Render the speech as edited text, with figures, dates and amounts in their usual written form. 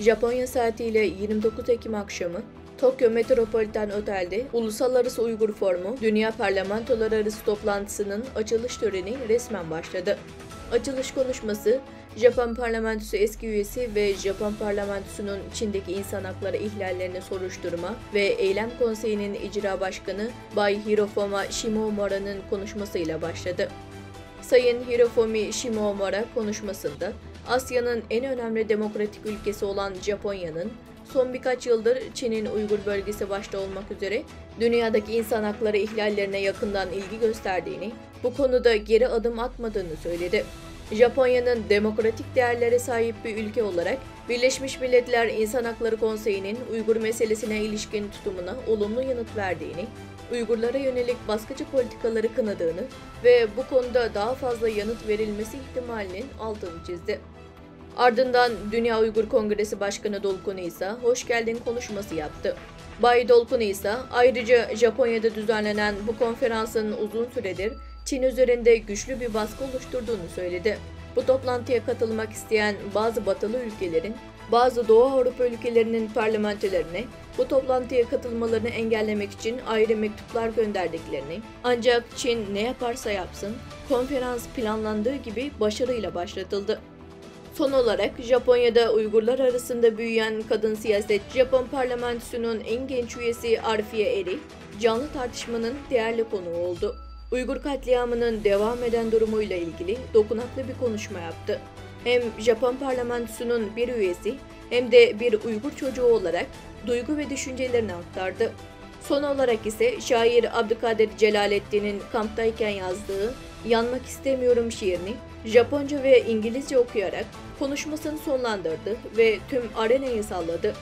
Japonya saatiyle 29 Ekim akşamı Tokyo Metropolitan Otel'de Uluslararası Uygur Forumu Dünya Parlamentoları Arası toplantısının açılış töreni resmen başladı. Açılış konuşması, Japon Parlamentosu eski üyesi ve Japon Parlamentosu'nun Çin'deki insan hakları ihlallerini soruşturma ve Eylem Konseyi'nin icra başkanı Bay Hirofumi Shimomura'nın konuşmasıyla başladı. Sayın Hirofumi Shimomura konuşmasında, Asya'nın en önemli demokratik ülkesi olan Japonya'nın, son birkaç yıldır Çin'in Uygur bölgesi başta olmak üzere dünyadaki insan hakları ihlallerine yakından ilgi gösterdiğini, bu konuda geri adım atmadığını söyledi. Japonya'nın demokratik değerlere sahip bir ülke olarak Birleşmiş Milletler İnsan Hakları Konseyi'nin Uygur meselesine ilişkin tutumuna olumlu yanıt verdiğini, Uygurlara yönelik baskıcı politikaları kınadığını ve bu konuda daha fazla yanıt verilmesi ihtimalinin altını çizdi. Ardından Dünya Uygur Kongresi Başkanı Dolkun İsa hoş geldin konuşması yaptı. Bay Dolkun İsa ayrıca Japonya'da düzenlenen bu konferansın uzun süredir Çin üzerinde güçlü bir baskı oluşturduğunu söyledi. Bu toplantıya katılmak isteyen bazı batılı ülkelerin, bazı Doğu Avrupa ülkelerinin parlamentolarına bu toplantıya katılmalarını engellemek için ayrı mektuplar gönderdiklerini, ancak Çin ne yaparsa yapsın, konferans planlandığı gibi başarıyla başlatıldı. Son olarak Japonya'da Uygurlar arasında büyüyen kadın siyaset, Japon parlamentosunun en genç üyesi Arfiye Eri, canlı tartışmanın değerli konuğu oldu. Uygur katliamının devam eden durumuyla ilgili dokunaklı bir konuşma yaptı. Hem Japon parlamentosunun bir üyesi hem de bir Uygur çocuğu olarak duygu ve düşüncelerini aktardı. Son olarak ise şair Abdülkadir Celalettin'in kamptayken yazdığı "Yanmak istemiyorum" şiirini Japonca ve İngilizce okuyarak konuşmasını sonlandırdı ve tüm arenayı salladı.